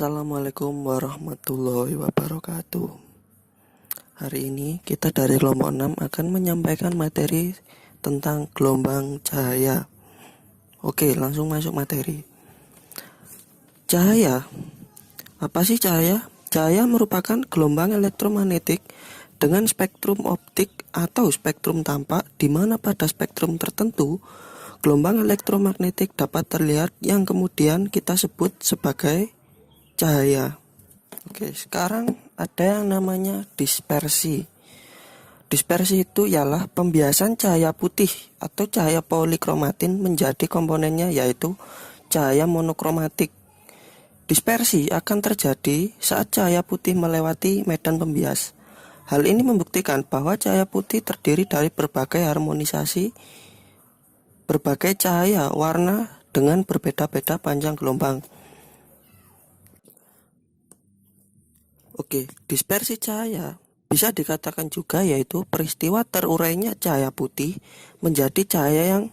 Assalamualaikum warahmatullahi wabarakatuh. Hari ini kita dari kelompok 6 akan menyampaikan materi tentang gelombang cahaya. Oke, langsung masuk materi. Cahaya. Apa sih cahaya? Cahaya merupakan gelombang elektromagnetik dengan spektrum optik atau spektrum tampak, di mana pada spektrum tertentu gelombang elektromagnetik dapat terlihat yang kemudian kita sebut sebagai cahaya. Oke, sekarang ada yang namanya dispersi. Dispersi itu ialah pembiasan cahaya putih atau cahaya polikromatin menjadi komponennya, yaitu cahaya monokromatik. Dispersi akan terjadi saat cahaya putih melewati medan pembias. Hal ini membuktikan bahwa cahaya putih terdiri dari berbagai harmonisasi berbagai cahaya warna dengan berbeda-beda panjang gelombang. Oke, dispersi cahaya bisa dikatakan juga yaitu peristiwa terurainya cahaya putih menjadi cahaya yang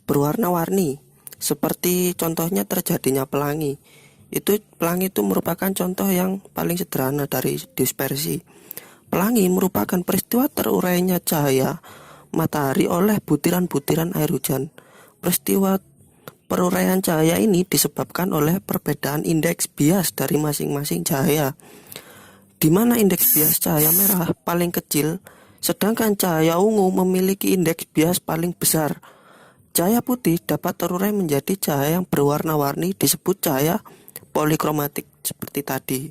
berwarna-warni, seperti contohnya terjadinya pelangi. Pelangi itu merupakan contoh yang paling sederhana dari dispersi. Pelangi merupakan peristiwa terurainya cahaya matahari oleh butiran-butiran air hujan. Peristiwa peruraian cahaya ini disebabkan oleh perbedaan indeks bias dari masing-masing cahaya, di mana indeks bias cahaya merah paling kecil, sedangkan cahaya ungu memiliki indeks bias paling besar. Cahaya putih dapat terurai menjadi cahaya yang berwarna-warni, disebut cahaya polikromatik seperti tadi.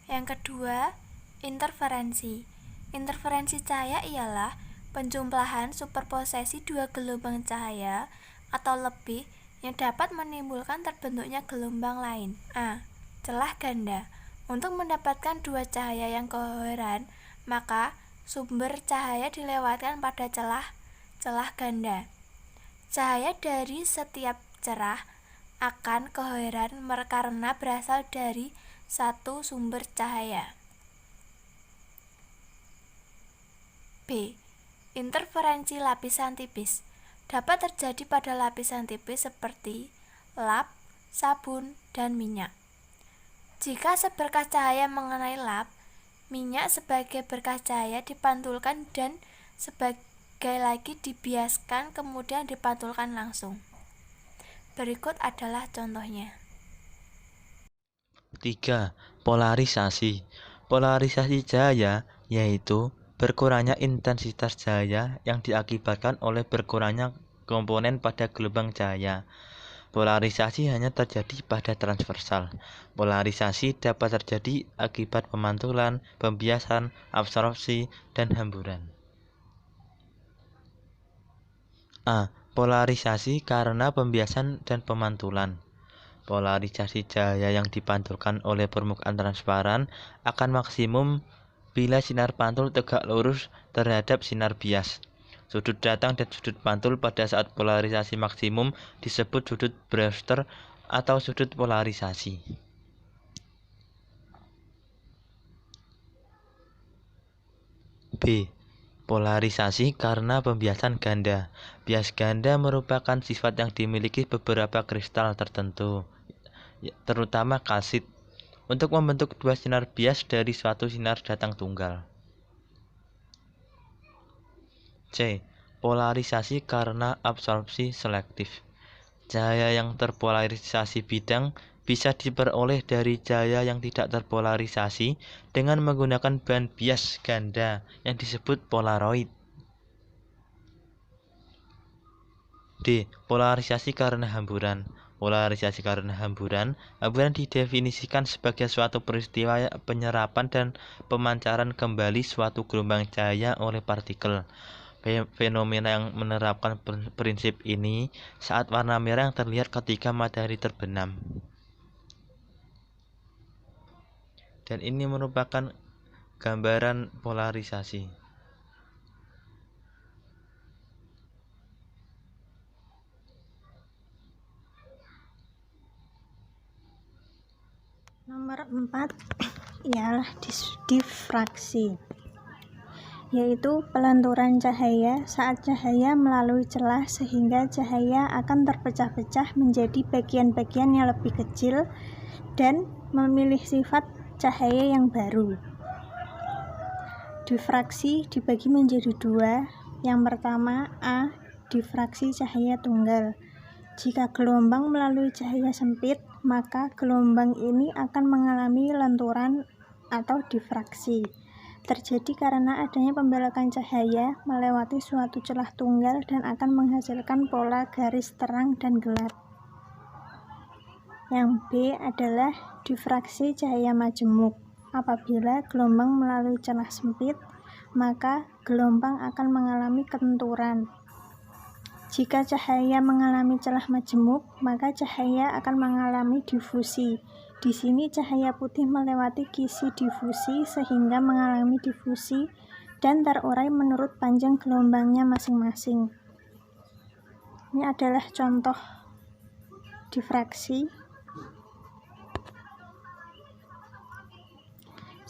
Yang kedua, interferensi. Interferensi cahaya ialah penjumlahan superposisi dua gelombang cahaya atau lebih yang dapat menimbulkan terbentuknya gelombang lain. A. Celah ganda. Untuk mendapatkan dua cahaya yang koheren, maka sumber cahaya dilewatkan pada celah ganda. Cahaya dari setiap cerah akan koheren karena berasal dari satu sumber cahaya. B. Interferensi lapisan tipis. Dapat terjadi pada lapisan tipis seperti lap, sabun, dan minyak. Jika seberkas cahaya mengenai lap, minyak sebagai berkas cahaya dipantulkan dan sebagai lagi dibiaskan kemudian dipantulkan langsung. Berikut adalah contohnya. 3. Polarisasi. Polarisasi cahaya yaitu berkurangnya intensitas cahaya yang diakibatkan oleh berkurangnya komponen pada gelombang cahaya. Polarisasi hanya terjadi pada transversal. Polarisasi dapat terjadi akibat pemantulan, pembiasan, absorpsi, dan hamburan. A. Polarisasi karena pembiasan dan pemantulan. Polarisasi cahaya yang dipantulkan oleh permukaan transparan akan maksimum bila sinar pantul tegak lurus terhadap sinar bias. Sudut datang dan sudut pantul pada saat polarisasi maksimum disebut sudut Brewster atau sudut polarisasi. B. Polarisasi karena pembiasan ganda. Bias ganda merupakan sifat yang dimiliki beberapa kristal tertentu, terutama kalsit, untuk membentuk dua sinar bias dari suatu sinar datang tunggal. C. Polarisasi karena absorpsi selektif. Cahaya yang terpolarisasi bidang bisa diperoleh dari cahaya yang tidak terpolarisasi dengan menggunakan bahan bias ganda yang disebut polaroid. D. Polarisasi karena hamburan. Polarisasi karena hamburan didefinisikan sebagai suatu peristiwa penyerapan dan pemancaran kembali suatu gelombang cahaya oleh partikel. Fenomena yang menerapkan prinsip ini saat warna merah yang terlihat ketika matahari terbenam. Dan ini merupakan gambaran polarisasi. Nomor 4 ialah difraksi, yaitu pelenturan cahaya saat cahaya melalui celah sehingga cahaya akan terpecah-pecah menjadi bagian-bagian yang lebih kecil dan memilih sifat cahaya yang baru. Difraksi dibagi menjadi dua. Yang pertama, A. Difraksi cahaya tunggal. Jika gelombang melalui cahaya sempit, maka gelombang ini akan mengalami lenturan atau difraksi. Terjadi karena adanya pembelokan cahaya melewati suatu celah tunggal dan akan menghasilkan pola garis terang dan gelap. Yang B adalah difraksi cahaya majemuk. Apabila gelombang melalui celah sempit, maka gelombang akan mengalami kelenturan. Jika cahaya mengalami celah majemuk, maka cahaya akan mengalami difusi. Di sini cahaya putih melewati kisi difusi sehingga mengalami difusi dan terurai menurut panjang gelombangnya masing-masing. Ini adalah contoh difraksi.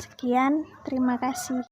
Sekian, terima kasih.